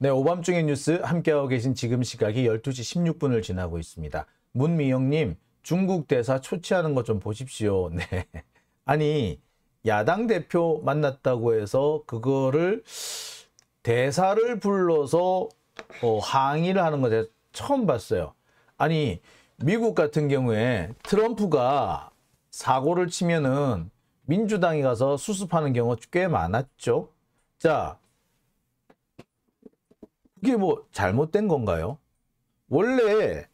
네, 오밤중의 뉴스 함께하고 계신 지금 시각이 12시 16분을 지나고 있습니다. 문미영님, 중국 대사 초치하는 것 좀 보십시오. 네. 아니, 야당 대표 만났다고 해서 그거를 대사를 불러서 항의를 하는 거 제가 처음 봤어요. 아니, 미국 같은 경우에 트럼프가 사고를 치면은 민주당이 가서 수습하는 경우가 꽤 많았죠. 자, 그게 뭐 잘못된 건가요? 원래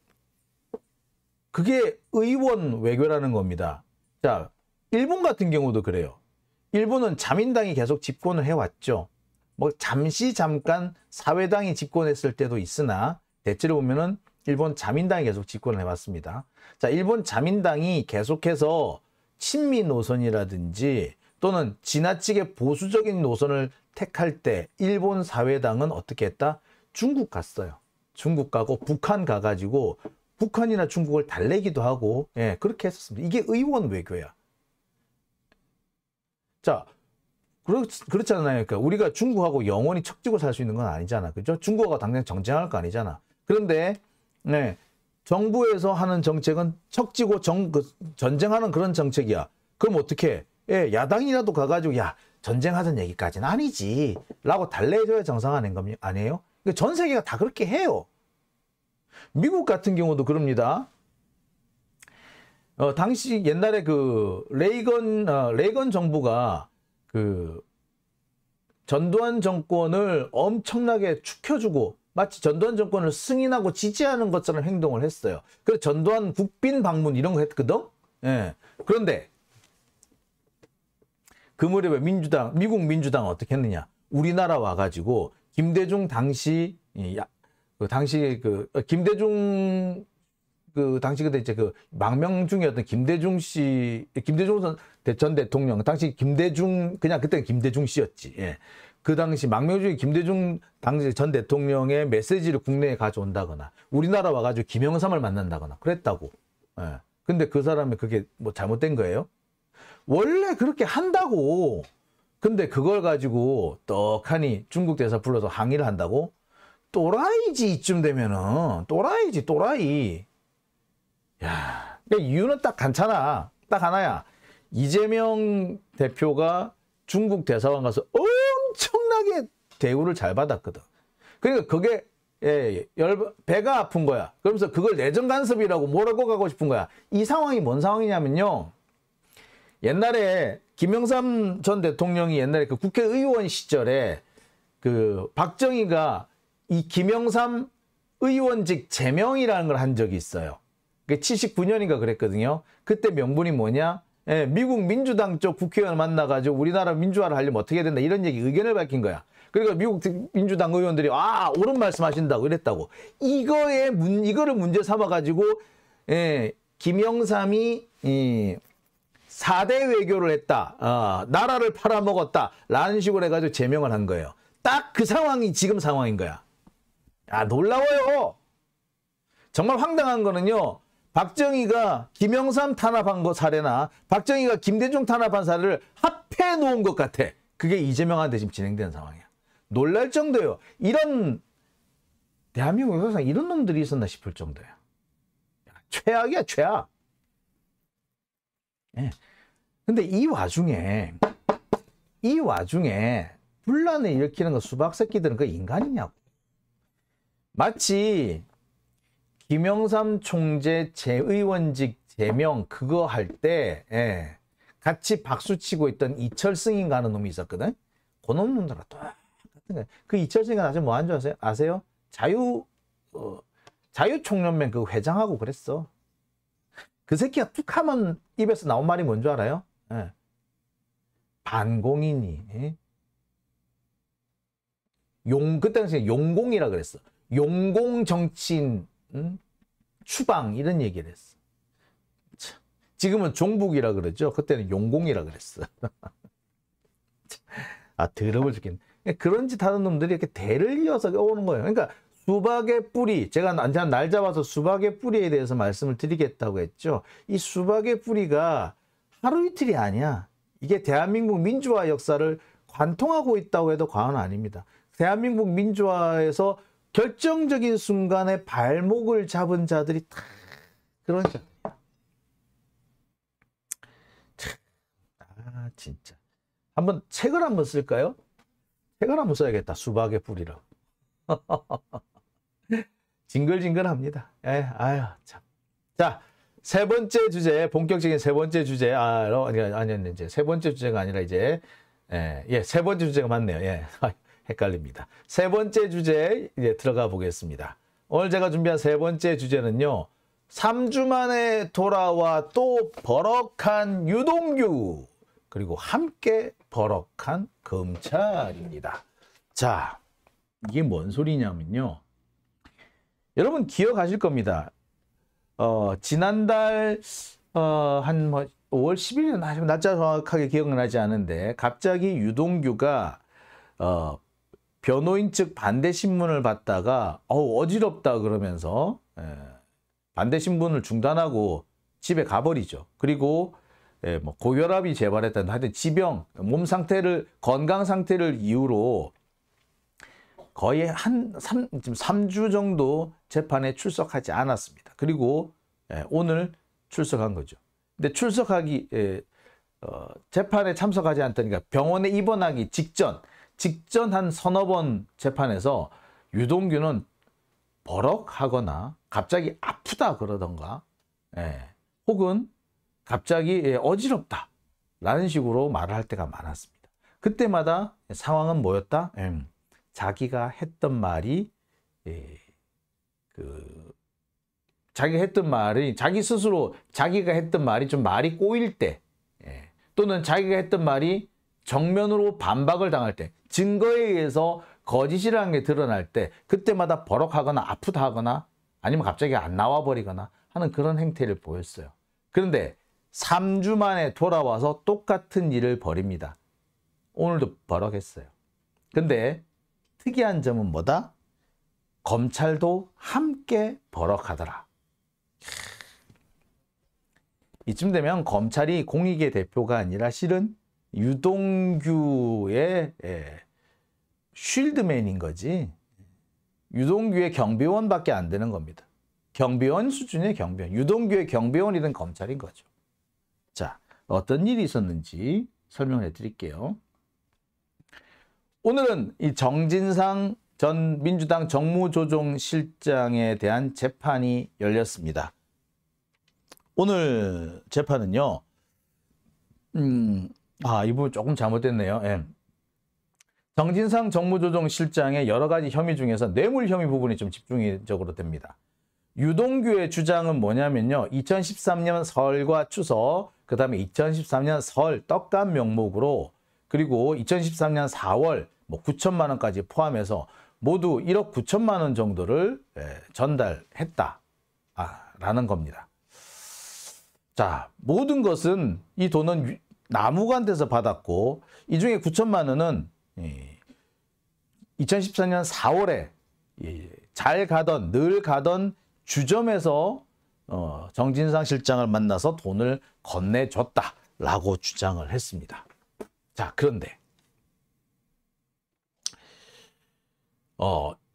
그게 의원 외교라는 겁니다. 자, 일본 같은 경우도 그래요. 일본은 자민당이 계속 집권을 해왔죠. 뭐 잠깐 사회당이 집권했을 때도 있으나 대체로 보면은 일본 자민당이 계속 집권을 해왔습니다. 자, 일본 자민당이 계속해서 친미 노선이라든지 또는 지나치게 보수적인 노선을 택할 때 일본 사회당은 어떻게 했다? 중국 갔어요. 중국 가고 북한 가가지고 북한이나 중국을 달래기도 하고, 예, 그렇게 했었습니다. 이게 의원 외교야. 자, 그렇잖아요. 그러니까 우리가 중국하고 영원히 척지고 살 수 있는 건 아니잖아. 그죠? 중국하고 당장 정쟁할 거 아니잖아. 그런데, 네, 정부에서 하는 정책은 척지고 전쟁하는 그런 정책이야. 그럼 어떻게? 예, 야당이라도 가가지고, 야, 전쟁하던 얘기까지는 아니지. 라고 달래줘야 정상화된 거 아니에요? 전 세계가 다 그렇게 해요. 미국 같은 경우도 그럽니다. 당시 옛날에 그 레이건 정부가 그 전두환 정권을 엄청나게 축혀주고 마치 전두환 정권을 승인하고 지지하는 것처럼 행동을 했어요. 그래서 전두환 국빈 방문 이런 거 했거든. 예. 그런데 그 무렵에 미국 민주당은 어떻게 했느냐? 우리나라 와가지고 김대중 당시 김대중 당시 그때 이제 그 망명중이었던 김대중 전 대통령 당시 김대중 그냥 그때 김대중 씨였지. 예. 그 당시 망명중에 김대중 당시 전 대통령의 메시지를 국내에 가져온다거나 우리나라 와가지고 김영삼을 만난다거나 그랬다고. 예. 근데 그 사람이 그게 뭐 잘못된 거예요? 원래 그렇게 한다고. 근데 그걸 가지고 떡하니 중국 대사 불러서 항의를 한다고? 또라이지. 이쯤 되면은 또라이지, 또라이. 야, 이유는 딱 괜찮아. 딱 하나야. 이재명 대표가 중국 대사관 가서 엄청나게 대우를 잘 받았거든. 그러니까 그게 배가 아픈 거야. 그러면서 그걸 내정 간섭이라고 몰고 가고 싶은 거야. 이 상황이 뭔 상황이냐면요. 옛날에 김영삼 전 대통령이 옛날에 그 국회의원 시절에 그 박정희가 이 김영삼 의원직 제명이라는 걸 한 적이 있어요. 그게 79년인가 그랬거든요. 그때 명분이 뭐냐? 예, 미국 민주당 쪽 국회의원을 만나가지고 우리나라 민주화를 하려면 어떻게 해야 된다 이런 의견을 밝힌 거야. 그러니까 미국 민주당 의원들이 옳은 말씀하신다고 이랬다고. 이거를 문제 삼아가지고 김영삼이 4대 외교를 했다. 나라를 팔아먹었다. 라는 식으로 해가지고 제명을 한 거예요. 딱 그 상황이 지금 상황인 거야. 놀라워요. 정말 황당한 거는요. 박정희가 김영삼 탄압한 거 사례나 박정희가 김대중 탄압한 사례를 합해 놓은 것 같아. 그게 이재명한테 지금 진행되는 상황이야. 놀랄 정도예요. 대한민국 역사상 이런 놈들이 있었나 싶을 정도야. 최악이야, 최악. 예. 근데 이 와중에 분란을 일으키는 거 수박 새끼들은 그 인간이냐고. 마치 김영삼 총재 의원직 제명 그거 할 때 같이 박수치고 있던 이철승인가 하는 놈이 있었거든. 그 놈들하고 똑같은 거야. 그 이철승이가 나중에 뭐 한 줄 아세요? 자유총연맹 그 회장하고 그랬어. 그 새끼가 툭 하면 입에서 나온 말이 뭔 줄 알아요? 반공이니. 그 당시에 용공이라 그랬어. 용공 정치인 추방 이런 얘기를 했어. 지금은 종북이라 그러죠. 그때는 용공이라 그랬어. 더러워 죽겠네. 그런 짓 하는 놈들이 이렇게 대를 이어서 오는 거예요. 그러니까 수박의 뿌리, 제가 날 잡아서 수박의 뿌리에 대해서 말씀을 드리겠다고 했죠. 이 수박의 뿌리가 하루 이틀이 아니야. 이게 대한민국 민주화 역사를 관통하고 있다고 해도 과언은 아닙니다. 대한민국 민주화에서 결정적인 순간에 발목을 잡은 자들이 다 그런 자들이야. 아, 진짜. 한번 책을 한번 쓸까요? 책을 한번 써야겠다. 수박의 뿌리라. 징글징글합니다. 아유, 참. 자, 세 번째 주제, 본격적인 세 번째 주제. 아니, 이제 세 번째 주제가 아니라 이제, 세 번째 주제가 맞네요. 헷갈립니다. 세 번째 주제 이제 들어가 보겠습니다. 오늘 제가 준비한 세 번째 주제는요. 3주 만에 돌아와 또 버럭한 유동규, 그리고 함께 버럭한 검찰입니다. 자, 이게 뭔 소리냐면요. 여러분 기억하실 겁니다. 지난달 한 5월 10일이나 날짜 정확하게 기억나지 않은데 갑자기 유동규가 변호인 측 반대 신문을 받다가 어지럽다 그러면서 반대 신문을 중단하고 집에 가버리죠. 그리고 뭐 고혈압이 재발했다는 하여튼 지병, 몸 상태를 건강 상태를 이유로 거의 지금 3주 정도 재판에 출석하지 않았습니다. 그리고 오늘 출석한 거죠. 근데 재판에 참석하지 않다니까 병원에 입원하기 직전 한 서너 번 재판에서 유동규는 버럭하거나 갑자기 아프다 그러던가 혹은 갑자기 어지럽다 라는 식으로 말을 할 때가 많았습니다. 그때마다 상황은 뭐였다? 자기가 했던 말이 자기가 했던 말이 자기 스스로 자기가 했던 말이 좀 말이 꼬일 때 또는 자기가 했던 말이 정면으로 반박을 당할 때 증거에 의해서 거짓이라는 게 드러날 때 그때마다 버럭하거나 아프다 하거나 아니면 갑자기 안 나와 버리거나 하는 그런 행태를 보였어요. 그런데 3주 만에 돌아와서 똑같은 일을 벌입니다. 오늘도 버럭했어요. 근데 특이한 점은 뭐다? 검찰도 함께 버럭하더라. 이쯤 되면 검찰이 공익의 대표가 아니라 실은 유동규의 쉴드맨인 거지. 유동규의 경비원밖에 안 되는 겁니다. 경비원 수준의 경비원. 유동규의 경비원이든 검찰인 거죠. 자, 어떤 일이 있었는지 설명해 드릴게요. 오늘은 이 정진상 전 민주당 정무조정실장에 대한 재판이 열렸습니다. 오늘 재판은요. 이 부분 조금 잘못됐네요. 정진상 정무조정실장의 여러 가지 혐의 중에서 뇌물 혐의 부분이 좀 집중적으로 됩니다. 유동규의 주장은 뭐냐면요. 2013년 설과 추석, 그 다음에 2013년 설 떡값 명목으로 그리고 2013년 4월 9천만 원까지 포함해서 모두 1억 9천만 원 정도를 전달했다 라는 겁니다. 자, 모든 것은 이 돈은 나무관한테서 받았고 이 중에 9천만 원은 2014년 4월에 늘 가던 주점에서 정진상 실장을 만나서 돈을 건네줬다라고 주장을 했습니다. 자, 그런데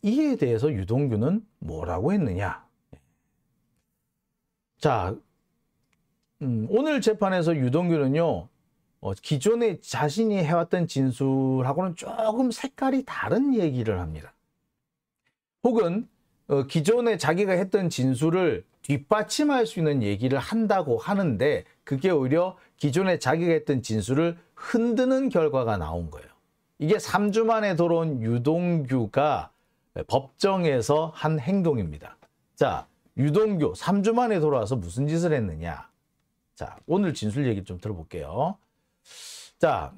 이에 대해서 유동규는 뭐라고 했느냐? 자, 오늘 재판에서 유동규는요, 기존에 자신이 해왔던 진술하고는 조금 색깔이 다른 얘기를 합니다. 혹은 기존에 자기가 했던 진술을 뒷받침할 수 있는 얘기를 한다고 하는데 그게 오히려 기존에 자기가 했던 진술을 흔드는 결과가 나온 거예요. 이게 3주 만에 돌아온 유동규가 법정에서 한 행동입니다. 자, 유동규 3주 만에 돌아와서 무슨 짓을 했느냐? 자, 오늘 진술 얘기 좀 들어볼게요. 자,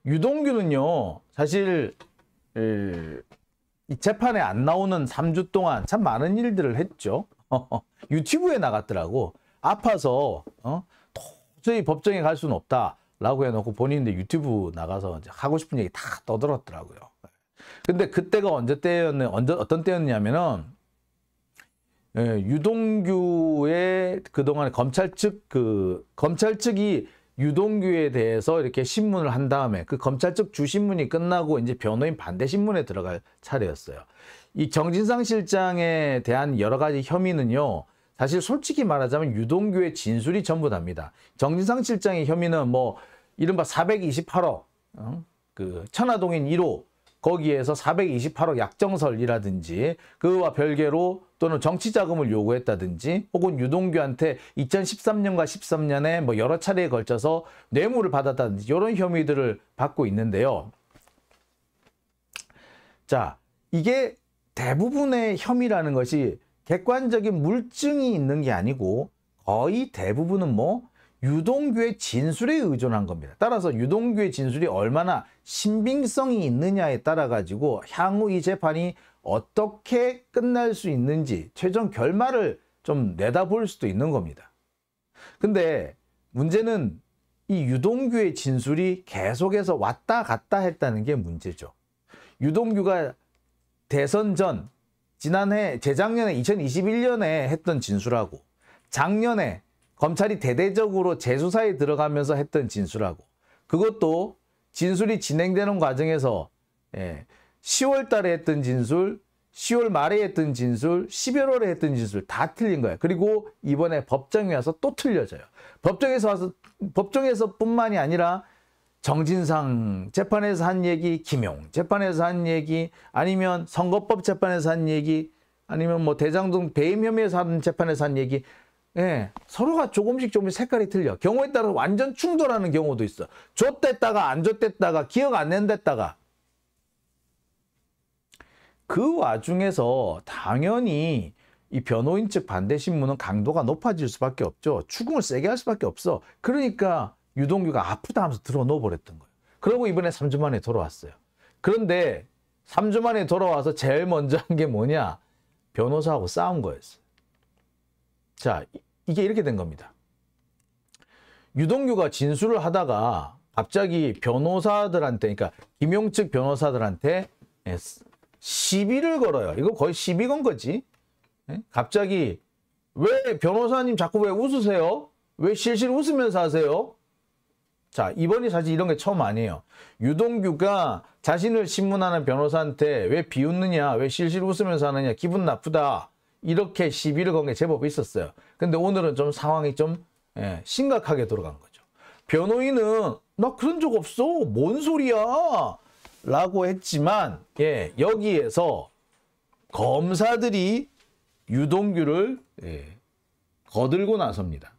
유동규는요, 사실 이 재판에 안 나오는 3주 동안 참 많은 일들을 했죠. 유튜브에 나갔더라고. 아파서 도저히 법정에 갈 수는 없다라고 해놓고 본인인데 유튜브 나가서 이제 하고 싶은 얘기 다 떠들었더라고요. 근데 그때가 어떤 때였냐면은 유동규의 그동안 검찰 측이 유동규에 대해서 이렇게 신문을 한 다음에 그 검찰 측 주신문이 끝나고 이제 변호인 반대 신문에 들어갈 차례였어요. 이 정진상 실장에 대한 여러 가지 혐의는요. 사실 솔직히 말하자면 유동규의 진술이 전부 답니다. 정진상 실장의 혐의는 뭐 이른바 428억 그 천화동인 1호 거기에서 428억 약정설이라든지 그와 별개로 또는 정치자금을 요구했다든지 혹은 유동규한테 2013년과 13년에 뭐 여러 차례에 걸쳐서 뇌물을 받았다든지 이런 혐의들을 받고 있는데요. 자, 이게 대부분의 혐의라는 것이 객관적인 물증이 있는 게 아니고 거의 대부분은 뭐 유동규의 진술에 의존한 겁니다. 따라서 유동규의 진술이 얼마나 신빙성이 있느냐에 따라 가지고 향후 이 재판이 어떻게 끝날 수 있는지 최종 결말을 좀 내다볼 수도 있는 겁니다. 근데 문제는 이 유동규의 진술이 계속해서 왔다 갔다 했다는 게 문제죠. 유동규가 대선 전 재작년에 2021년에 했던 진술하고 작년에 검찰이 대대적으로 재수사에 들어가면서 했던 진술하고 그것도 진술이 진행되는 과정에서 10월 달에 했던 진술, 10월 말에 했던 진술, 11월에 했던 진술 다 틀린 거예요. 그리고 이번에 법정에 와서 또 틀려져요. 법정에서뿐만이 아니라 정진상 재판에서 한 얘기, 김용 재판에서 한 얘기, 아니면 선거법 재판에서 한 얘기, 아니면 뭐 대장동 배임 혐의에서 한 재판에서 한 얘기, 서로가 조금씩 색깔이 틀려. 경우에 따라서 완전 충돌하는 경우도 있어. 줬댔다가 안 줬댔다가 기억 안 낸댔다가. 그 와중에서 당연히 이 변호인 측 반대 신문은 강도가 높아질 수밖에 없죠. 추궁을 세게 할 수밖에 없어. 그러니까 유동규가 아프다 하면서 들어 넣어버렸던 거예요. 그러고 이번에 3주 만에 돌아왔어요. 그런데 3주 만에 돌아와서 제일 먼저 한 게 뭐냐? 변호사하고 싸운 거였어요. 자, 이게 이렇게 된 겁니다. 유동규가 진술을 하다가 갑자기 변호사들한테, 그러니까 김용 측 변호사들한테 시비를 걸어요. 이거 거의 시비 건 거지. 갑자기 왜 변호사님 자꾸 왜 웃으세요? 왜 실실 웃으면서 하세요? 자, 이번이 사실 이런 게 처음 아니에요. 유동규가 자신을 신문하는 변호사한테 왜 비웃느냐, 왜 실실 웃으면서 하느냐, 기분 나쁘다. 이렇게 시비를 건 게 제법 있었어요. 근데 오늘은 좀 상황이 좀 심각하게 돌아간 거죠. 변호인은 나 그런 적 없어. 뭔 소리야? 라고 했지만 여기에서 검사들이 유동규를 거들고 나섭니다.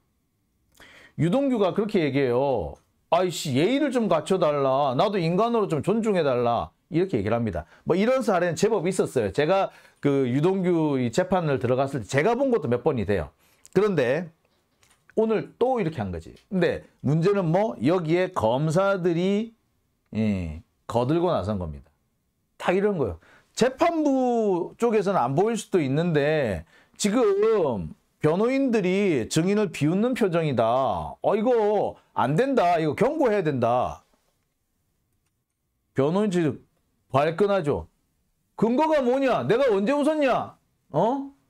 유동규가 그렇게 얘기해요. 아이씨, 예의를 좀 갖춰달라. 나도 인간으로 좀 존중해달라. 이렇게 얘기를 합니다. 뭐 이런 사례는 제법 있었어요. 제가 그 유동규 이 재판을 들어갔을 때 제가 본 것도 몇 번이 돼요. 그런데 오늘 또 이렇게 한 거지. 근데 문제는 뭐 여기에 검사들이 거들고 나선 겁니다. 딱 이런 거예요. 재판부 쪽에서는 안 보일 수도 있는데 지금 변호인들이 증인을 비웃는 표정이다. 이거 안 된다. 이거 경고해야 된다. 변호인 측 발끈하죠. 근거가 뭐냐? 내가 언제 웃었냐?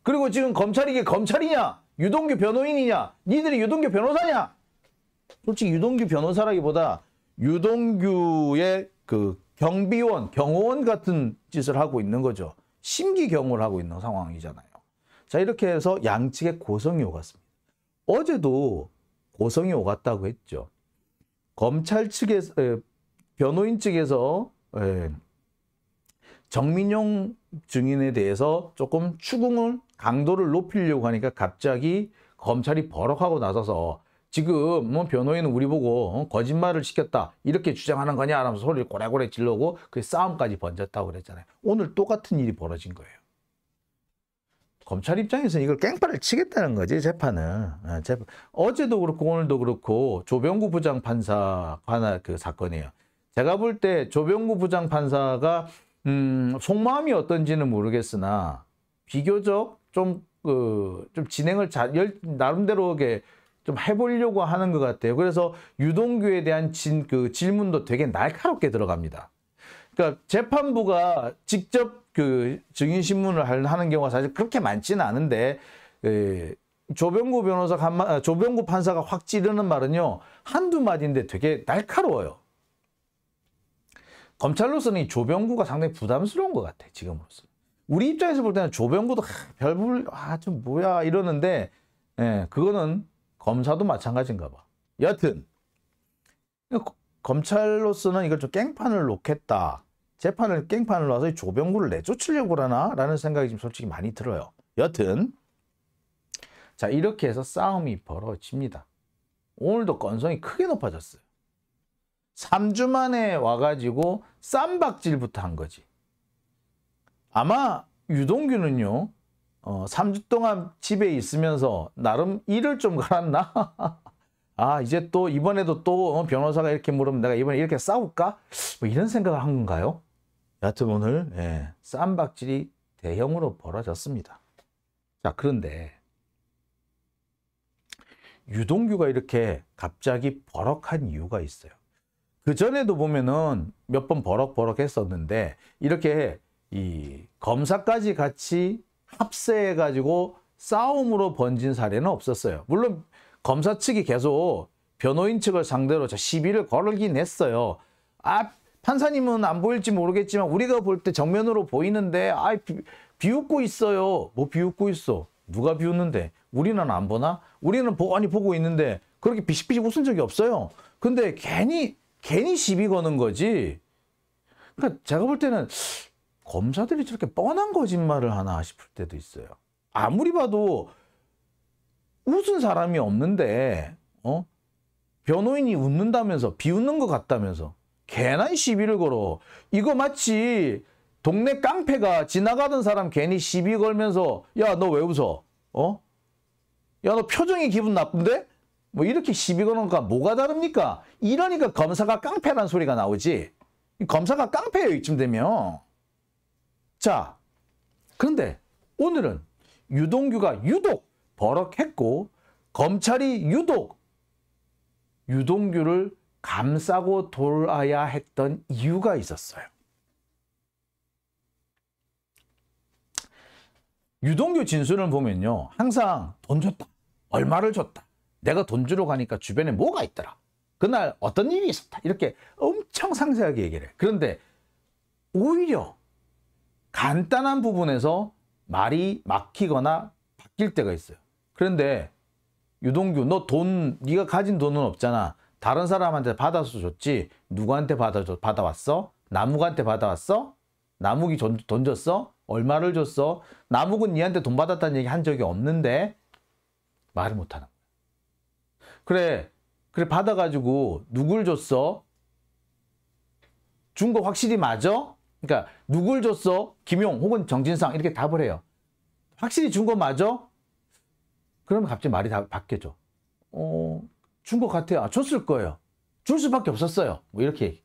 그리고 지금 검찰이 이게 검찰이냐? 유동규 변호인이냐? 니들이 유동규 변호사냐? 솔직히 유동규 변호사라기보다 유동규의 그 경비원, 경호원 같은 짓을 하고 있는 거죠. 심기경호를 하고 있는 상황이잖아요. 자, 이렇게 해서 양측에 고성이 오갔습니다. 어제도 고성이 오갔다고 했죠. 검찰 측에서, 변호인 측에서 정민용 증인에 대해서 조금 추궁을 강도를 높이려고 하니까 갑자기 검찰이 버럭하고 나서서 지금 뭐 변호인은 우리 보고 거짓말을 시켰다 이렇게 주장하는 거냐 하면서 소리를 고래고래 질르고 그 싸움까지 번졌다고 그랬잖아요. 오늘 똑같은 일이 벌어진 거예요. 검찰 입장에서는 이걸 깽판을 치겠다는 거지, 재판은. 어제도 그렇고 오늘도 그렇고 조병구 부장판사 하나 그 사건이에요. 제가 볼 때 조병구 부장판사가 속마음이 어떤지는 모르겠으나 비교적 좀 진행을 나름대로 좀 해보려고 하는 것 같아요. 그래서 유동규에 대한 질문도 되게 날카롭게 들어갑니다. 그러니까 재판부가 직접 그 증인신문을 하는 경우가 사실 그렇게 많지는 않은데 조병구 판사가 확 찌르는 말은요, 한두 마디인데 되게 날카로워요. 검찰로서는 이 조병구가 상당히 부담스러운 것 같아, 지금으로서. 우리 입장에서 볼 때는 조병구도 좀 뭐야 이러는데, 예, 그거는 검사도 마찬가지인가 봐. 여하튼 검찰로서는 이걸 좀 깽판을 놓겠다. 재판을 깽판을 놔서 이 조병구를 내쫓으려고 그러나? 라는 생각이 지금 솔직히 많이 들어요. 여하튼 자, 이렇게 해서 싸움이 벌어집니다. 오늘도 건성이 크게 높아졌어요. 3주 만에 와가지고 쌈박질부터 한 거지. 아마 유동규는요, 3주 동안 집에 있으면서 나름 일을 좀 갈았나? 아, 이제 또 이번에도 또 변호사가 이렇게 물으면 내가 이번에 이렇게 싸울까? 뭐 이런 생각을 한 건가요? 여하튼 오늘 쌈박질이 대형으로 벌어졌습니다. 자, 그런데 유동규가 이렇게 갑자기 버럭한 이유가 있어요. 그 전에도 보면은 몇 번 버럭버럭 했었는데 이렇게 이 검사까지 같이 합세해가지고 싸움으로 번진 사례는 없었어요. 물론 검사 측이 계속 변호인 측을 상대로 시비를 걸긴 했어요. 아, 판사님은 안 보일지 모르겠지만 우리가 볼 때 정면으로 보이는데 비웃고 있어요. 뭐 비웃고 있어? 누가 비웃는데? 우리는 안 보나? 우리는 보고 있는데 그렇게 비식비식 웃은 적이 없어요. 근데 괜히 시비 거는 거지. 그러니까 제가 볼 때는 검사들이 저렇게 뻔한 거짓말을 하나 싶을 때도 있어요. 아무리 봐도 웃은 사람이 없는데 변호인이 웃는다면서 비웃는 것 같다면서 괜한 시비를 걸어. 이거 마치 동네 깡패가 지나가던 사람 괜히 시비 걸면서 야, 너 왜 웃어? 야, 너 표정이 기분 나쁜데? 뭐 이렇게 시비 거는 거가 뭐가 다릅니까? 이러니까 검사가 깡패란 소리가 나오지. 검사가 깡패예요, 이쯤 되면. 자, 그런데 오늘은 유동규가 유독 버럭했고 검찰이 유독 유동규를 감싸고 돌아야 했던 이유가 있었어요. 유동규 진술을 보면요, 항상 돈 줬다, 얼마를 줬다, 내가 돈 주러 가니까 주변에 뭐가 있더라, 그날 어떤 일이 있었다, 이렇게 엄청 상세하게 얘기를 해. 그런데 오히려 간단한 부분에서 말이 막히거나 바뀔 때가 있어요. 그런데 유동규, 너 네가 가진 돈은 없잖아. 다른 사람한테 받아서 줬지. 누구한테 받아왔어? 나묵한테 받아왔어? 나묵이 돈 줬어? 얼마를 줬어? 나묵은 니한테 돈 받았다는 얘기 한 적이 없는데 말을 못하는 거야. 그래 받아가지고 누굴 줬어? 준 거 확실히 맞아? 그러니까 누굴 줬어? 김용 혹은 정진상 이렇게 답을 해요. 확실히 준 거 맞아? 그러면 갑자기 말이 다 바뀌어져. 준 거 같아요. 줬을 거예요. 줄 수밖에 없었어요. 뭐 이렇게.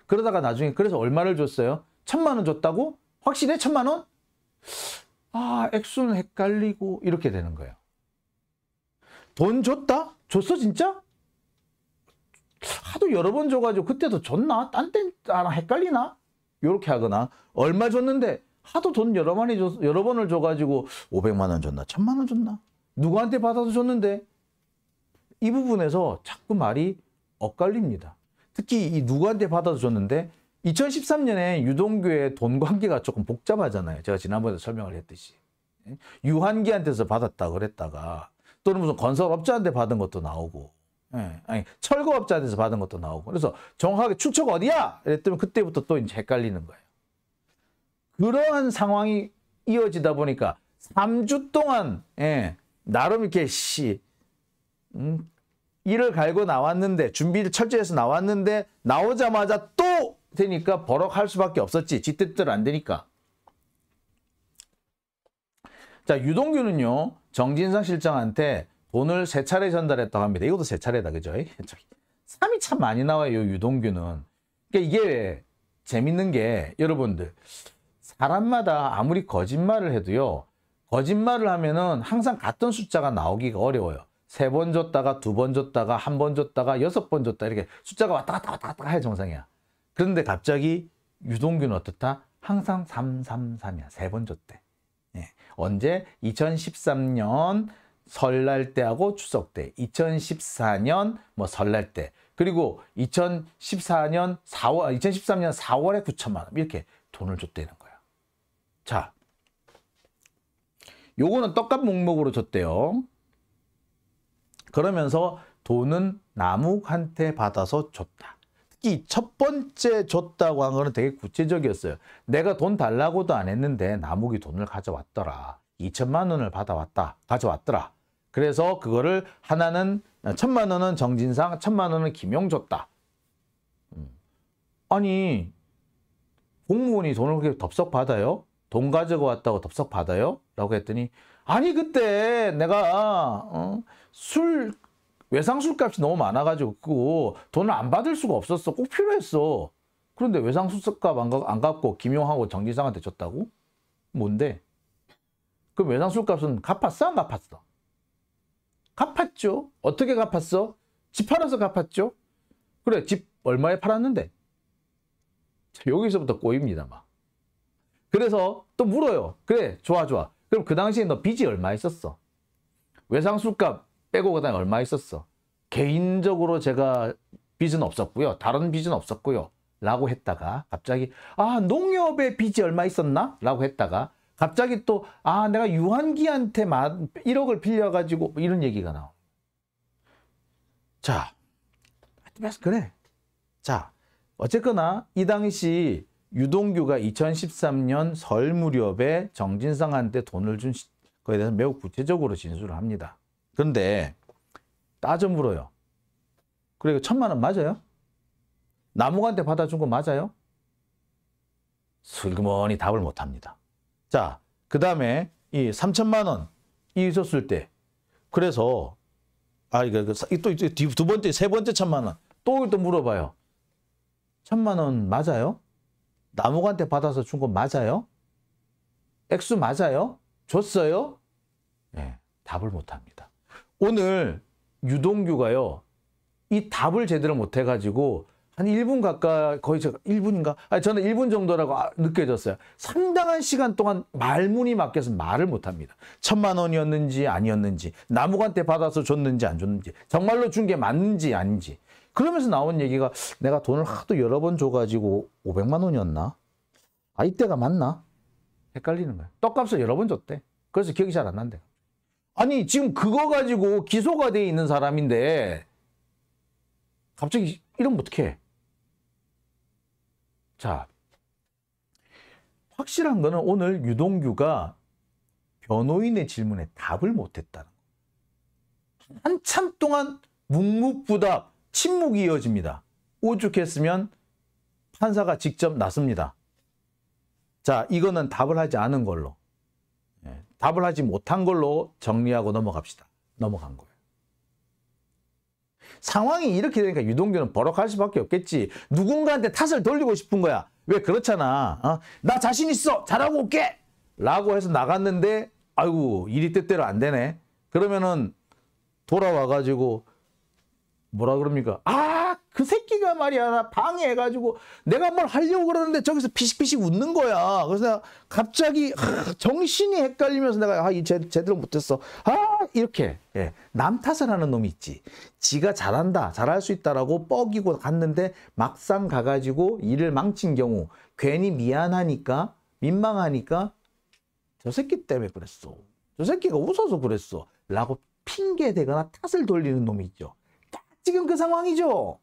그러다가 나중에 그래서 얼마를 줬어요? 1,000만 원 줬다고? 확실해? 1,000만 원? 아, 액수는 헷갈리고 이렇게 되는 거예요. 돈 줬다? 줬어 진짜? 하도 여러 번 줘가지고 그때도 줬나? 딴 때 헷갈리나? 이렇게 하거나 얼마 줬는데 하도 돈 여러 번을 줘가지고 500만 원 줬나? 1,000만 원 줬나? 누구한테 받아서 줬는데? 이 부분에서 자꾸 말이 엇갈립니다. 특히 이 누구한테 받아서 줬는데 2013년에 유동규의 돈 관계가 조금 복잡하잖아요. 제가 지난번에 설명을 했듯이. 유한기한테서 받았다 그랬다가 또는 무슨 건설업자한테 받은 것도 나오고 아니 철거업자한테서 받은 것도 나오고 그래서 정확하게 출처가 어디야? 그랬더니 그때부터 또 이제 헷갈리는 거예요. 그러한 상황이 이어지다 보니까 3주 동안 나름 이렇게 일을 갈고 나왔는데 준비를 철저히 해서 나왔는데 나오자마자 또 되니까 버럭할 수밖에 없었지. 지 뜻대로 안 되니까. 자, 유동규는요 정진상 실장한테 돈을 3차례 전달했다고 합니다. 이것도 3차례다, 그죠? 3이 참 많이 나와요, 유동규는. 그러니까 이게 재밌는 게 여러분들 사람마다 아무리 거짓말을 해도요, 거짓말을 하면은 항상 같은 숫자가 나오기가 어려워요. 3번 줬다가 2번 줬다가 1번 줬다가 6번 줬다 이렇게 숫자가 왔다 갔다 해야 정상이야. 그런데 갑자기 유동규는 어떻다? 항상 333이야. 3번 줬대. 언제? 2013년 설날 때하고 추석 때, 2014년 뭐 설날 때, 그리고 2013년 4월에 9천만 원 이렇게 돈을 줬다는 거야. 자, 요거는 떡값 목록으로 줬대요. 그러면서 돈은 남욱한테 받아서 줬다. 특히 첫 번째 줬다고 한 거는 되게 구체적이었어요. 내가 돈 달라고도 안 했는데 남욱이 돈을 가져왔더라. 2천만 원을 가져왔더라. 그래서 그거를 하나는 1,000만 원은 정진상, 1,000만 원은 김용 줬다. 아니, 공무원이 돈을 그렇게 덥석 받아요? 돈 가지고 왔다고 덥석 받아요? 라고 했더니 아니 그때 내가 외상술값이 너무 많아가지고 그거 돈을 안 받을 수가 없었어. 꼭 필요했어. 그런데 외상술값 안 갚고 김용하고 정진상한테 줬다고? 뭔데? 그럼 외상술값은 갚았어? 안 갚았어? 갚았죠. 어떻게 갚았어? 집 팔아서 갚았죠. 그래, 집 얼마에 팔았는데? 여기서부터 꼬입니다 막. 그래서 또 물어요. 그래, 좋아. 그럼 그 당시에 너 빚이 얼마 있었어? 외상술값 빼고 그다음에 얼마 있었어? 개인적으로 제가 빚은 없었고요. 다른 빚은 없었고요. 라고 했다가 갑자기 농협에 빚이 얼마 있었나? 라고 했다가 갑자기 또 내가 유한기한테 1억을 빌려가지고 뭐 이런 얘기가 나와. 자, 그래. 자, 어쨌거나 이 당시 유동규가 2013년 설 무렵에 정진상한테 돈을 준 거에 대해서 매우 구체적으로 진술을 합니다. 그런데 따져 물어요. 그래, 1,000만 원 맞아요? 남욱한테 받아준 거 맞아요? 슬그머니 답을 못합니다. 자, 그 다음에 이 3,000만 원 있었을 때, 그래서 또 두 번째, 세 번째 1,000만 원 또 물어봐요. 1,000만 원 맞아요? 남욱한테 받아서 준 거 맞아요? 액수 맞아요? 줬어요? 네, 답을 못합니다. 오늘 유동규가요, 이 답을 제대로 못해가지고 한 1분 가까이, 거의 1분인가? 저는 1분 정도라고 느껴졌어요. 상당한 시간 동안 말문이 막혀서 말을 못합니다. 1,000만 원이었는지 아니었는지, 남욱한테 받아서 줬는지 안 줬는지, 정말로 준 게 맞는지 아닌지. 그러면서 나온 얘기가 내가 돈을 하도 여러 번 줘가지고 500만 원이었나? 이때가 맞나? 헷갈리는 거야. 떡값을 여러 번 줬대. 그래서 기억이 잘 안 난대. 아니 지금 그거 가지고 기소가 돼 있는 사람인데 갑자기 이러면 어떡해? 자, 확실한 거는 오늘 유동규가 변호인의 질문에 답을 못했다는 거. 한참 동안 묵묵부답, 침묵이 이어집니다. 오죽했으면 판사가 직접 나섭니다. 자, 이거는 답을 하지 않은 걸로, 답을 하지 못한 걸로 정리하고 넘어갑시다. 넘어간 거예요. 상황이 이렇게 되니까 유동규는 버럭할 수밖에 없겠지. 누군가한테 탓을 돌리고 싶은 거야. 왜 그렇잖아. 나 자신 있어. 잘하고 올게. 라고 해서 나갔는데 아이고 일이 뜻대로 안 되네. 그러면은 돌아와가지고 뭐라 그럽니까? 그 새끼가 말이야 나 방해해가지고 내가 뭘 하려고 그러는데 저기서 피식피식 웃는 거야. 그래서 내가 갑자기 정신이 헷갈리면서 내가 제대로 못했어. 이렇게 남 탓을 하는 놈이 있지. 지가 잘한다, 잘할 수 있다라고 뻐기고 갔는데 막상 가가지고 일을 망친 경우 괜히 미안하니까 민망하니까 저 새끼 때문에 그랬어. 저 새끼가 웃어서 그랬어. 라고 핑계대거나 탓을 돌리는 놈이 있죠. 딱 지금 그 상황이죠.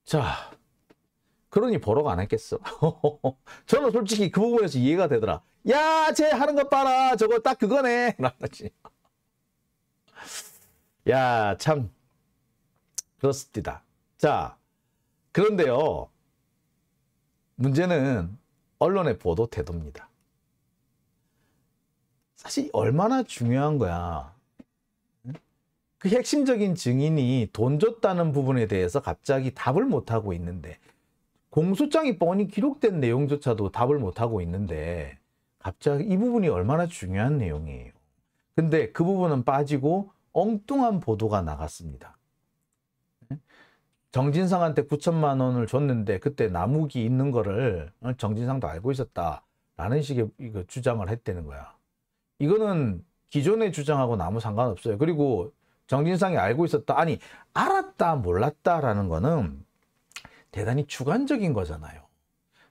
자, 그러니 버럭 안 했겠어. 저는 솔직히 그 부분에서 이해가 되더라. 야, 쟤 하는 것 봐라. 저거 딱 그거네. 라지. 야, 참 그렇습니다. 자, 그런데요. 문제는 언론의 보도 태도입니다. 사실 얼마나 중요한 거야. 그 핵심적인 증인이 돈 줬다는 부분에 대해서 갑자기 답을 못하고 있는데 공소장이 뻔히 기록된 내용조차도 답을 못하고 있는데 갑자기 이 부분이 얼마나 중요한 내용이에요. 근데 그 부분은 빠지고 엉뚱한 보도가 나갔습니다. 정진상한테 9천만 원을 줬는데 그때 남욱이 있는 거를 정진상도 알고 있었다. 라는 식의 이거 주장을 했다는 거야. 이거는 기존의 주장하고는 아무 상관없어요. 그리고 정진상이 알고 있었다. 아니, 알았다, 몰랐다라는 거는 대단히 주관적인 거잖아요.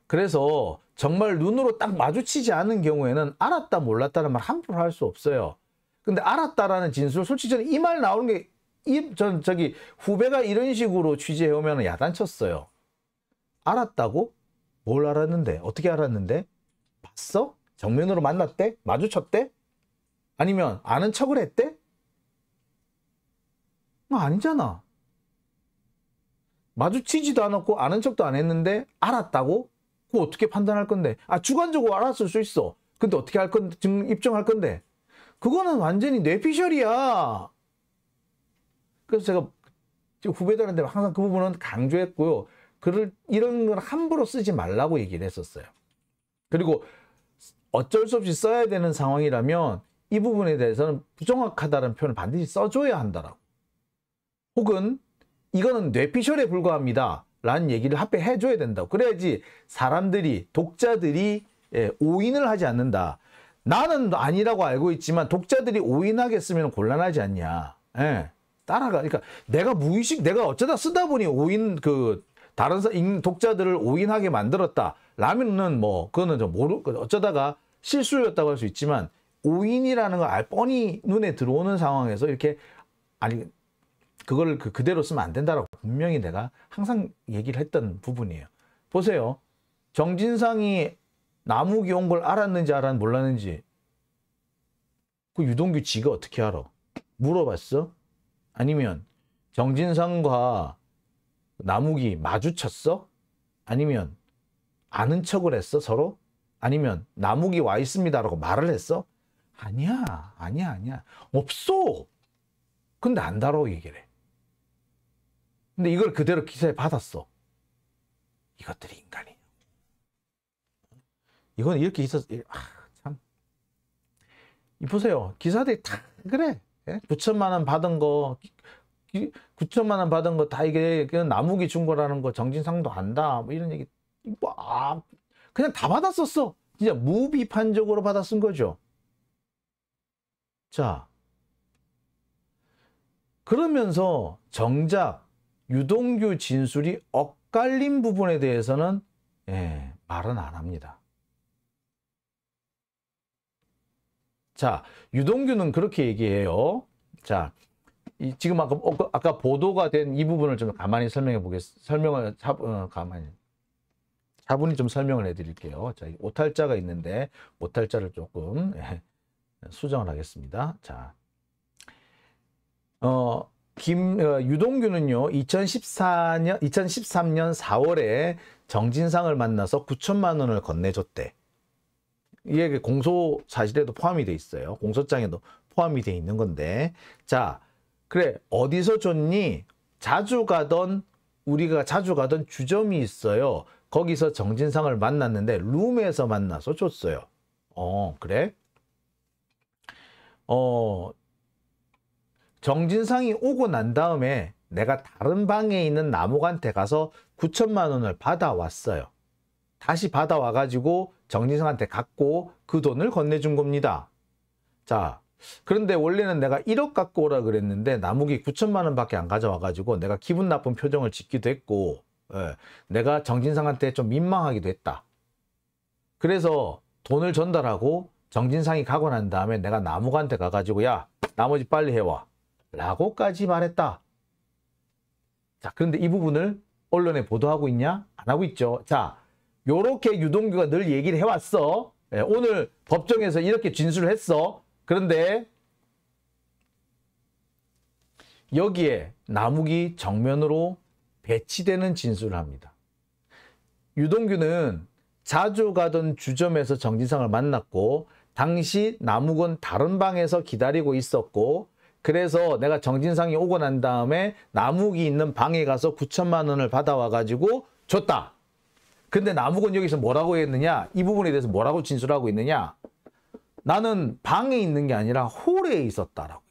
그래서 정말 눈으로 딱 마주치지 않은 경우에는 알았다, 몰랐다는 말 함부로 할 수 없어요. 근데 알았다라는 진술, 솔직히 저는 이 말 나오는 게, 저기 후배가 이런 식으로 취재해오면 야단쳤어요. 알았다고? 뭘 알았는데? 어떻게 알았는데? 봤어? 정면으로 만났대? 마주쳤대? 아니면 아는 척을 했대? 아니잖아. 마주치지도 않았고 아는 척도 안 했는데 알았다고? 그거 어떻게 판단할 건데? 주관적으로 알았을 수 있어. 근데 어떻게 할 건데? 입증할 건데? 그거는 완전히 뇌피셜이야. 그래서 제가 후배들한테 항상 그 부분은 강조했고요. 이런 걸 함부로 쓰지 말라고 얘기를 했었어요. 그리고 어쩔 수 없이 써야 되는 상황이라면 이 부분에 대해서는 부정확하다는 표현을 반드시 써줘야 한다라고. 혹은 이거는 뇌피셜에 불과합니다 라는 얘기를 하필 해줘야 된다고. 그래야지 사람들이, 독자들이 오인을 하지 않는다. 나는 아니라고 알고 있지만 독자들이 오인하겠으면 곤란하지 않냐. 따라가. 그러니까 내가 내가 어쩌다 쓰다 보니 다른 독자들을 오인하게 만들었다 라면은 뭐 그거는 어쩌다가 실수였다고 할 수 있지만, 오인이라는 걸 뻔히 눈에 들어오는 상황에서 이렇게 그걸 그대로 쓰면 안 된다라고 분명히 내가 항상 얘기를 했던 부분이에요. 보세요. 정진상이 남욱이 온 걸 알았는지 몰랐는지 그 유동규 지가 어떻게 알아? 물어봤어? 아니면 정진상과 남욱이 마주쳤어? 아니면 아는 척을 했어 서로? 아니면 남욱이 와 있습니다라고 말을 했어? 아니야. 없어. 근데 안다라고 얘기를 해. 근데 이걸 그대로 기사에 받았어. 이것들이 인간이냐. 이건 이렇게 있었어. 참. 보세요. 기사들이 다 그래. 9천만 원 받은 거, 9천만 원 받은 거 다 이게 남욱이 준 거라는 거 정진상도 안다. 뭐 이런 얘기. 그냥 다 받았었어. 진짜 무비판적으로 받아 쓴 거죠. 자, 그러면서 정작 유동규 진술이 엇갈린 부분에 대해서는 말은 안 합니다. 자, 유동규는 그렇게 얘기해요. 자, 지금 아까 보도가 된 이 부분을 좀 가만히 차분히 좀 설명을 해드릴게요. 자, 오탈자가 있는데 오탈자를 조금 수정을 하겠습니다. 자, 유동규는요, 2013년 4월에 정진상을 만나서 9천만 원을 건네줬대. 이게 공소 사실에도 포함이 돼 있어요. 공소장에도 포함이 돼 있는 건데. 자, 그래, 어디서 줬니? 우리가 자주 가던 주점이 있어요. 거기서 정진상을 만났는데 룸에서 만나서 줬어요. 그래? 정진상이 오고 난 다음에 내가 다른 방에 있는 남욱한테 가서 9천만 원을 받아왔어요. 다시 받아와가지고 정진상한테 갖고 그 돈을 건네준 겁니다. 자, 그런데 원래는 내가 1억 갖고 오라 그랬는데 남욱이 9천만 원밖에 안 가져와가지고 내가 기분 나쁜 표정을 짓기도 했고, 내가 정진상한테 좀 민망하기도 했다. 그래서 돈을 전달하고 정진상이 가고 난 다음에 내가 남욱한테 가가지고 야, 나머지 빨리 해와 라고까지 말했다. 자, 그런데 이 부분을 언론에 보도하고 있냐? 안 하고 있죠. 자, 요렇게 유동규가 늘 얘기를 해왔어. 오늘 법정에서 이렇게 진술을 했어. 그런데 여기에 남욱이 정면으로 배치되는 진술을 합니다. 유동규는 자주 가던 주점에서 정진상을 만났고 당시 남욱은 다른 방에서 기다리고 있었고, 그래서 내가 정진상이 오고 난 다음에 남욱이 있는 방에 가서 9천만 원을 받아와가지고 줬다. 근데 남욱은 여기서 뭐라고 했느냐? 이 부분에 대해서 뭐라고 진술하고 있느냐? 나는 방에 있는 게 아니라 홀에 있었다라고.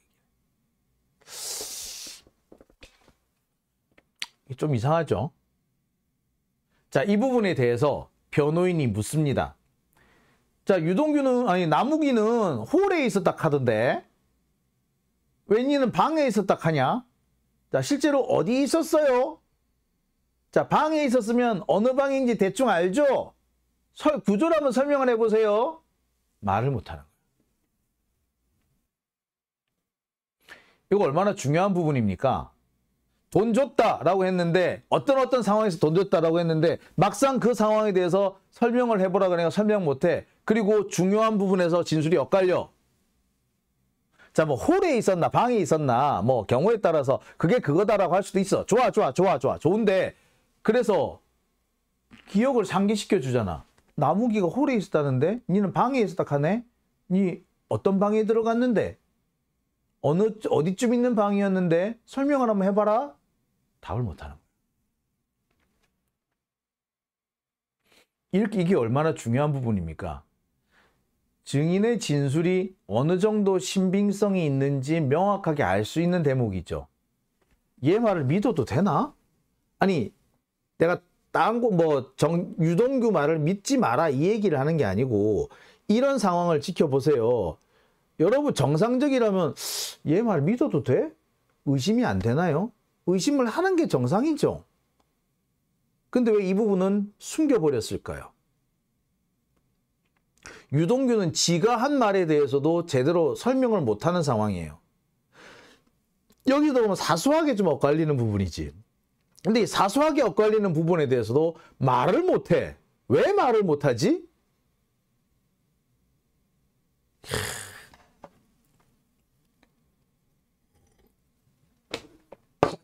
좀 이상하죠? 자, 이 부분에 대해서 변호인이 묻습니다. 자, 유동규는, 아니, 나무기는 홀에 있었다 하던데. 왜 니는 방에 있었다 하냐? 자, 실제로 어디 있었어요? 자, 방에 있었으면 어느 방인지 대충 알죠? 구조를 한번 설명을 해보세요. 말을 못하는 거예요. 이거 얼마나 중요한 부분입니까? 돈 줬다라고 했는데 어떤 상황에서 돈 줬다라고 했는데 막상 그 상황에 대해서 설명을 해보라 그러니까 설명 못해. 그리고 중요한 부분에서 진술이 엇갈려. 자, 뭐 홀에 있었나 방에 있었나 뭐 경우에 따라서 그게 그거다라고 할 수도 있어. 좋아. 좋은데 그래서 기억을 상기시켜 주잖아. 나무기가 홀에 있었다는데 니는 방에 있었다 하네? 니 어떤 방에 들어갔는데? 어디쯤 있는 방이었는데? 설명을 한번 해봐라. 답을 못하는 거예요. 이게 얼마나 중요한 부분입니까? 증인의 진술이 어느 정도 신빙성이 있는지 명확하게 알 수 있는 대목이죠. 얘 말을 믿어도 되나? 아니, 내가 다른 거 유동규 말을 믿지 마라 이 얘기를 하는 게 아니고 이런 상황을 지켜보세요. 여러분 정상적이라면 얘 말 믿어도 돼? 의심이 안 되나요? 의심을 하는 게 정상이죠. 근데 왜 이 부분은 숨겨버렸을까요? 유동규는 지가 한 말에 대해서도 제대로 설명을 못하는 상황이에요. 여기도 보면 사소하게 좀 엇갈리는 부분이지. 근데 이 사소하게 엇갈리는 부분에 대해서도 말을 못해. 왜 말을 못하지?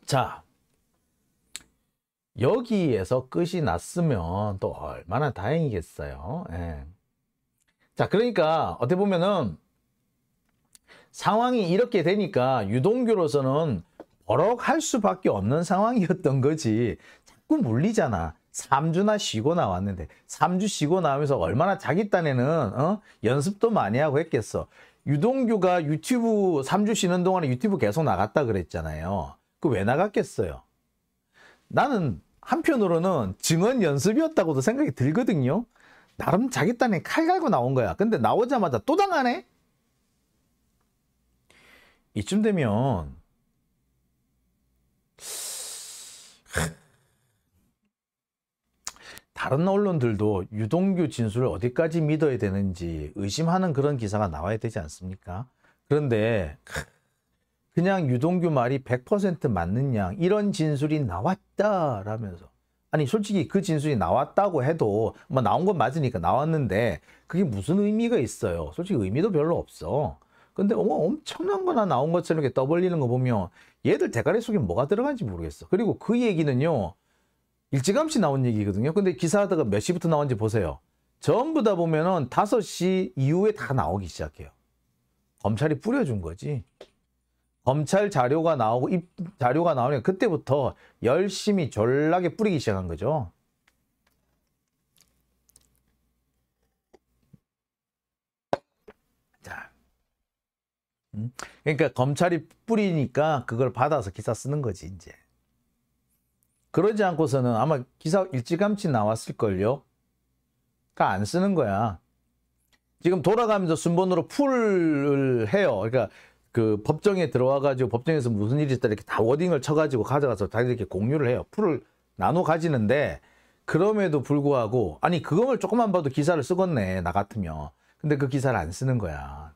자, 여기에서 끝이 났으면 또 얼마나 다행이겠어요. 예. 자, 그러니까 어떻게 보면은 상황이 이렇게 되니까 유동규로서는 버럭할 수밖에 없는 상황이었던 거지. 자꾸 물리잖아. 3주나 쉬고 나왔는데 3주 쉬고 나오면서 얼마나 자기 딴에는 연습도 많이 하고 했겠어. 유동규가 유튜브 3주 쉬는 동안에 유튜브 계속 나갔다 그랬잖아요. 그 왜 나갔겠어요? 나는 한편으로는 증언 연습이었다고도 생각이 들거든요. 나름 자기 딴에 칼 갈고 나온 거야. 근데 나오자마자 또 당하네? 이쯤 되면 다른 언론들도 유동규 진술을 어디까지 믿어야 되는지 의심하는 그런 기사가 나와야 되지 않습니까? 그런데 그냥 유동규 말이 100% 맞는 양 이런 진술이 나왔다라면서 아니 솔직히 그 진술이 나왔다고 해도 뭐 나온 건 맞으니까 나왔는데 그게 무슨 의미가 있어요? 솔직히 의미도 별로 없어. 근데 엄청난 거나 나온 것처럼 이렇게 떠벌리는 거 보면 얘들 대가리 속에 뭐가 들어간지 모르겠어. 그리고 그 얘기는요 일찌감치 나온 얘기거든요. 근데 기사하다가 몇 시부터 나온지 보세요. 전부 다 보면은 5시 이후에 다 나오기 시작해요. 검찰이 뿌려준 거지. 검찰 자료가 나오고 자료가 나오니까 그때부터 열심히 졸라게 뿌리기 시작한 거죠. 자, 그러니까 검찰이 뿌리니까 그걸 받아서 기사 쓰는 거지 이제. 그러지 않고서는 아마 기사 일찌감치 나왔을걸요. 그러니까 안 쓰는 거야. 지금 돌아가면서 순번으로 풀을 해요. 그러니까 그 법정에 들어와가지고 법정에서 무슨 일이 있다 이렇게 다 워딩을 쳐가지고 가져가서 자기들 이렇게 공유를 해요. 풀을 나눠 가지는데 그럼에도 불구하고 아니 그걸 조금만 봐도 기사를 쓰겠네 나 같으면. 근데 그 기사를 안 쓰는 거야.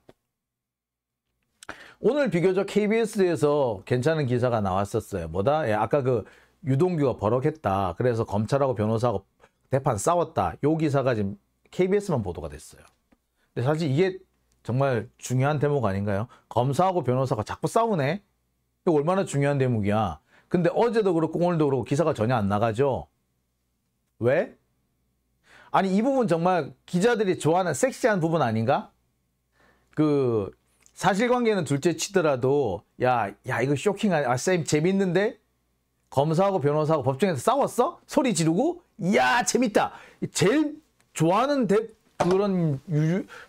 오늘 비교적 KBS에서 괜찮은 기사가 나왔었어요. 뭐다? 예, 아까 그 유동규가 버럭했다. 그래서 검찰하고 변호사하고 대판 싸웠다. 요 기사가 지금 KBS만 보도가 됐어요. 근데 사실 이게 정말 중요한 대목 아닌가요? 검사하고 변호사가 자꾸 싸우네? 이거 얼마나 중요한 대목이야. 근데 어제도 그렇고 오늘도 그렇고 기사가 전혀 안 나가죠? 왜? 아니 이 부분 정말 기자들이 좋아하는 섹시한 부분 아닌가? 그 사실관계는 둘째 치더라도 야 이거 쇼킹하네. 쌤 재밌는데? 검사하고 변호사하고 법정에서 싸웠어? 소리 지르고? 이야 재밌다. 제일 좋아하는 그런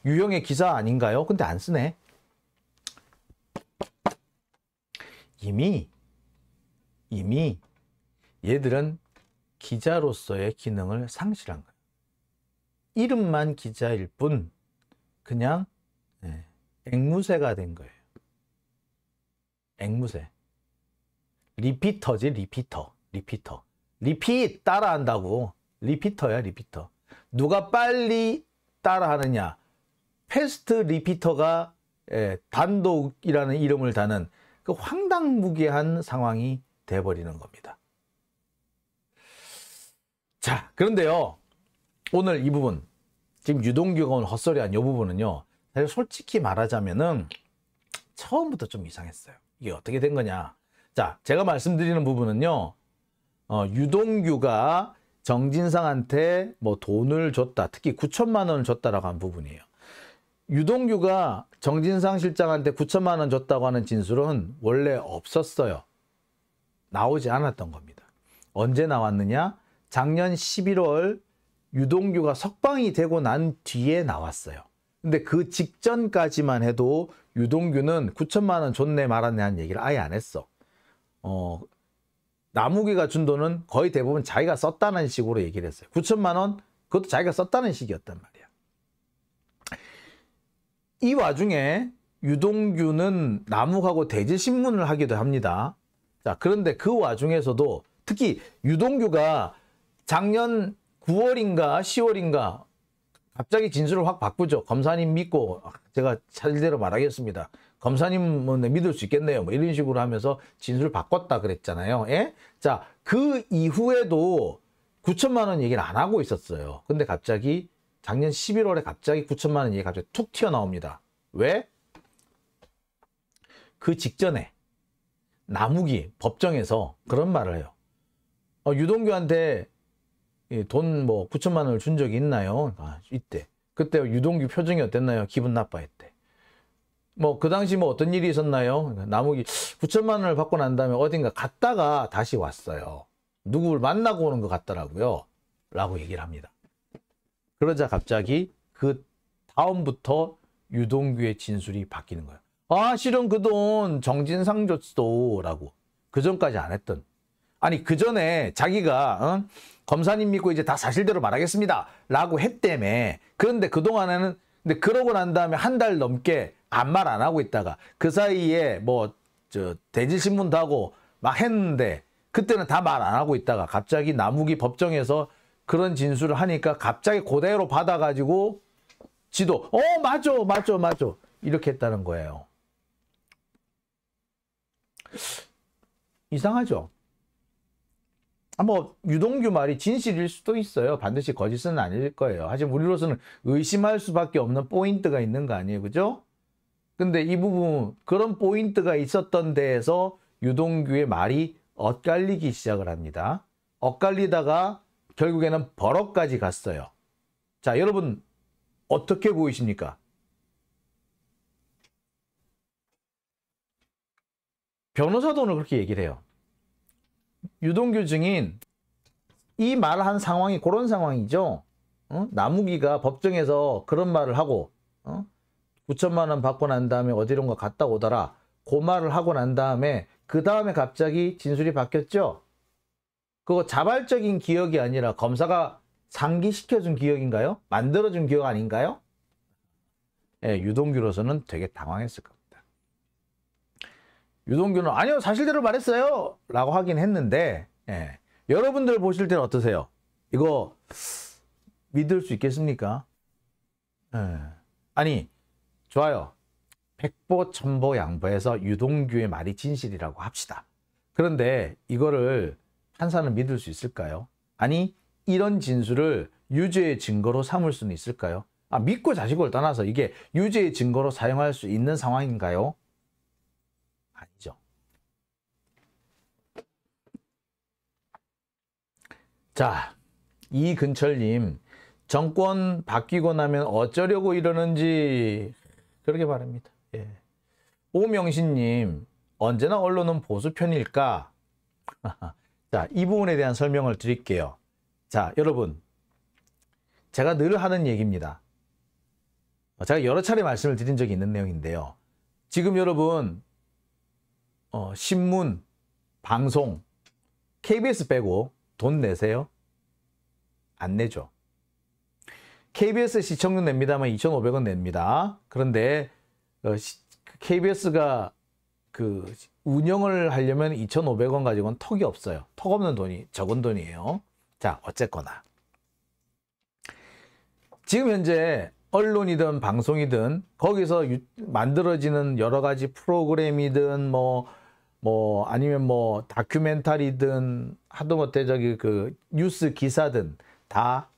유형의 기사 아닌가요? 근데 안 쓰네. 이미 얘들은 기자로서의 기능을 상실한 거예요. 이름만 기자일 뿐 그냥 앵무새가 된 거예요. 앵무새. 리피터지, 리피터. 리핏 따라한다고. 리피터야, 리피터. 누가 빨리 따라하느냐. 패스트 리피터가 단독이라는 이름을 다는 그 황당무계한 상황이 돼버리는 겁니다. 자, 그런데요. 오늘 이 부분, 지금 유동규가 오늘 헛소리한 이 부분은요. 사실 솔직히 말하자면은 처음부터 좀 이상했어요. 이게 어떻게 된 거냐. 자, 제가 말씀드리는 부분은요. 유동규가 정진상한테 뭐 돈을 줬다. 특히 9천만 원을 줬다라고 한 부분이에요. 유동규가 정진상 실장한테 9천만 원 줬다고 하는 진술은 원래 없었어요. 나오지 않았던 겁니다. 언제 나왔느냐? 작년 11월 유동규가 석방이 되고 난 뒤에 나왔어요. 근데 그 직전까지만 해도 유동규는 9천만 원 줬네 말았네 하는 얘기를 아예 안 했어. 나무기가 준 돈은 거의 대부분 자기가 썼다는 식으로 얘기를 했어요. 9천만 원 그것도 자기가 썼다는 식이었단 말이야. 이 와중에 유동규는 남욱하고 대지신문을 하기도 합니다. 자, 그런데 그 와중에서도 특히 유동규가 작년 9월인가 10월인가 갑자기 진술을 확 바꾸죠. 검사님 믿고 제가 차례대로 말하겠습니다. 검사님은 믿을 수 있겠네요. 뭐 이런 식으로 하면서 진술을 바꿨다 그랬잖아요. 예? 자, 그 이후에도 9천만 원 얘기를 안 하고 있었어요. 근데 갑자기 작년 11월에 갑자기 9천만 원 얘기 갑자기 툭 튀어나옵니다. 왜? 그 직전에 남욱이 법정에서 그런 말을 해요. 유동규한테 돈 뭐 9천만 원을 준 적이 있나요? 있대. 그때 유동규 표정이 어땠나요? 기분 나빠했대. 뭐 그 당시 뭐 어떤 일이 있었나요? 남욱이 9천만 원을 받고 난 다음에 어딘가 갔다가 다시 왔어요. 누구를 만나고 오는 것 같더라고요. 라고 얘기를 합니다. 그러자 갑자기 그 다음부터 유동규의 진술이 바뀌는 거예요. 아, 실은 그 돈 정진상 줬어. 라고. 그 전까지 안 했던. 아니, 그 전에 자기가 검사님 믿고 이제 다 사실대로 말하겠습니다. 라고 했다며. 그런데 그동안에는 근데 그러고 난 다음에 한 달 넘게 아무 말 안 하고 있다가 그 사이에 뭐 대질신문도 하고 막 했는데 그때는 다 말 안 하고 있다가 갑자기 남욱이 법정에서 그런 진술을 하니까 갑자기 그대로 받아가지고 지도 맞아 이렇게 했다는 거예요. 이상하죠? 뭐 유동규 말이 진실일 수도 있어요. 반드시 거짓은 아닐 거예요. 하지만 우리로서는 의심할 수밖에 없는 포인트가 있는 거 아니에요, 그죠? 근데 이 부분 그런 포인트가 있었던 데에서 유동규의 말이 엇갈리기 시작을 합니다. 엇갈리다가 결국에는 버럭까지 갔어요. 자, 여러분 어떻게 보이십니까? 변호사도 오늘 그렇게 얘기를 해요. 유동규 증인 이 말을 한 상황이 그런 상황이죠. 남욱이가 법정에서 그런 말을 하고 9천만 원 받고 난 다음에 어디론가 갔다 오더라. 그 말을 하고 난 다음에 그 다음에 갑자기 진술이 바뀌었죠. 그거 자발적인 기억이 아니라 검사가 상기시켜준 기억인가요? 만들어준 기억 아닌가요? 예, 유동규로서는 되게 당황했을 겁니다. 유동규는 아니요 사실대로 말했어요 라고 하긴 했는데 여러분들 보실 때는 어떠세요? 이거 믿을 수 있겠습니까? 아니 좋아요. 백보 천보 양보해서 유동규의 말이 진실이라고 합시다. 그런데 이거를 판사는 믿을 수 있을까요? 아니 이런 진술을 유죄의 증거로 삼을 수는 있을까요? 믿고 자식을 떠나서 이게 유죄의 증거로 사용할 수 있는 상황인가요? 아니죠. 자, 이근철님 정권 바뀌고 나면 어쩌려고 이러는지 그렇게 말합니다. 예. 오명신님 언제나 언론은 보수 편일까? 자, 이 부분에 대한 설명을 드릴게요. 자, 여러분 제가 늘 하는 얘기입니다. 제가 여러 차례 말씀을 드린 적이 있는 내용인데요. 지금 여러분 신문, 방송, KBS 빼고 돈 내세요? 안 내죠. KBS 시청료 냅니다만 2,500원 냅니다. 그런데 KBS가 그 운영을 하려면 2,500원 가지고는 턱이 없어요. 턱 없는 돈이 적은 돈이에요. 자, 어쨌거나 지금 현재 언론이든 방송이든 거기서 만들어지는 여러 가지 프로그램이든 뭐 아니면 뭐 다큐멘터리든 하다못해 저기 그 뉴스 기사든 다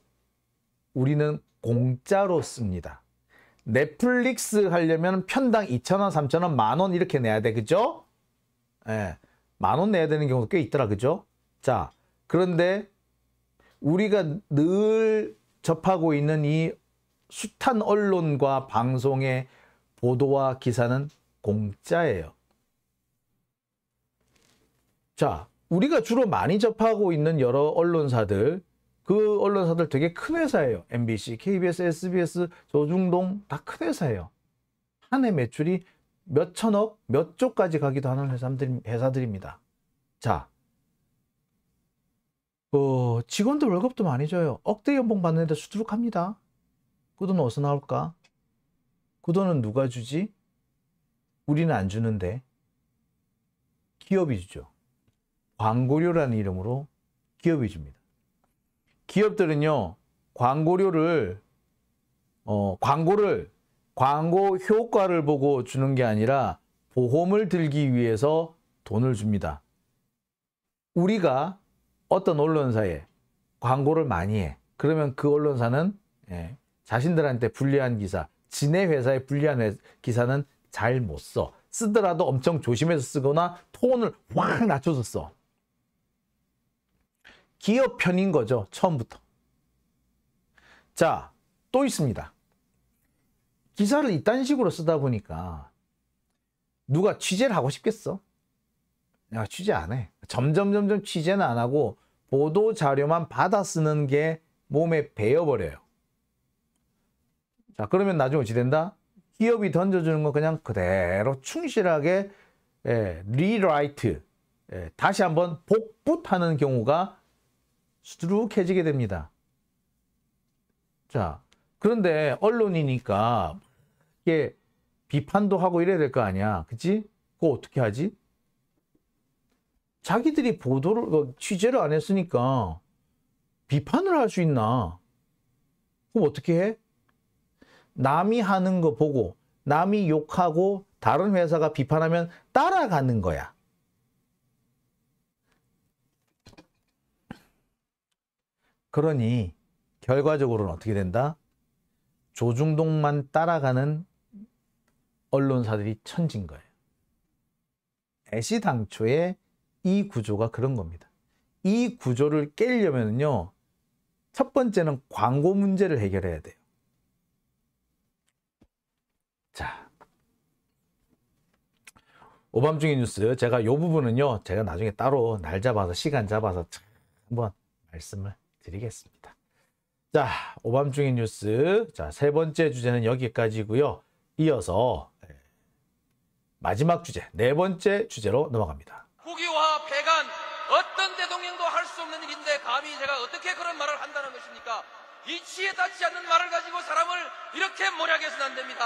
우리는 공짜로 씁니다. 넷플릭스 하려면 편당 2,000원, 3,000원, 10,000원 이렇게 내야 돼. 그죠? 예. 10,000원 내야 되는 경우도 꽤 있더라. 그죠? 자, 그런데 우리가 늘 접하고 있는 이 숱한 언론과 방송의 보도와 기사는 공짜예요. 자, 우리가 주로 많이 접하고 있는 여러 언론사들, 그 언론사들 되게 큰 회사예요. MBC, KBS, SBS, 조중동 다 큰 회사예요. 한 해 매출이 몇 천억, 몇 조까지 가기도 하는 회사들입니다. 자, 직원들 월급도 많이 줘요. 억대 연봉 받는데 수두룩합니다. 그 돈은 어디서 나올까? 그 돈은 누가 주지? 우리는 안 주는데 기업이 주죠. 광고료라는 이름으로 기업이 줍니다. 기업들은요, 광고료를 광고 효과를 보고 주는 게 아니라 보험을 들기 위해서 돈을 줍니다. 우리가 어떤 언론사에 광고를 많이 해. 그러면 그 언론사는 자신들한테 불리한 기사, 지네 회사에 불리한 기사는 잘 못 써. 쓰더라도 엄청 조심해서 쓰거나 톤을 확 낮춰서 써. 기업 편인 거죠, 처음부터. 자, 또 있습니다. 기사를 이딴 식으로 쓰다 보니까 누가 취재를 하고 싶겠어? 야, 취재 안 해. 점점 취재는 안 하고 보도 자료만 받아 쓰는 게 몸에 배어버려요. 자, 그러면 나중에 어찌 된다? 기업이 던져주는 거 그냥 그대로 충실하게 리라이트, 다시 한번 복붙하는 경우가 수두룩해지게 됩니다. 자, 그런데 언론이니까 이게 비판도 하고 이래야 될 거 아니야. 그치? 그거 어떻게 하지? 자기들이 보도를, 취재를 안 했으니까 비판을 할 수 있나? 그럼 어떻게 해? 남이 하는 거 보고, 남이 욕하고 다른 회사가 비판하면 따라가는 거야. 그러니 결과적으로는 어떻게 된다? 조중동만 따라가는 언론사들이 천진 거예요. 애시당초에 이 구조가 그런 겁니다. 이 구조를 깨려면요, 첫 번째는 광고 문제를 해결해야 돼요. 자, 오밤중의 뉴스, 제가 이 부분은요, 제가 나중에 따로 날 잡아서 시간 잡아서 한번 말씀을 드리겠습니다. 자, 오밤중의 뉴스, 자, 세 번째 주제는 여기까지고요. 이어서 마지막 주제, 네 번째 주제로 넘어갑니다. 국유화, 폐간, 어떤 대통령도 할 수 없는 일인데 감히 제가 어떻게 그런 말을 한다는 것입니까? 이치에 닿지 않는 말을 가지고 사람을 이렇게 몰약해서는 안 됩니다.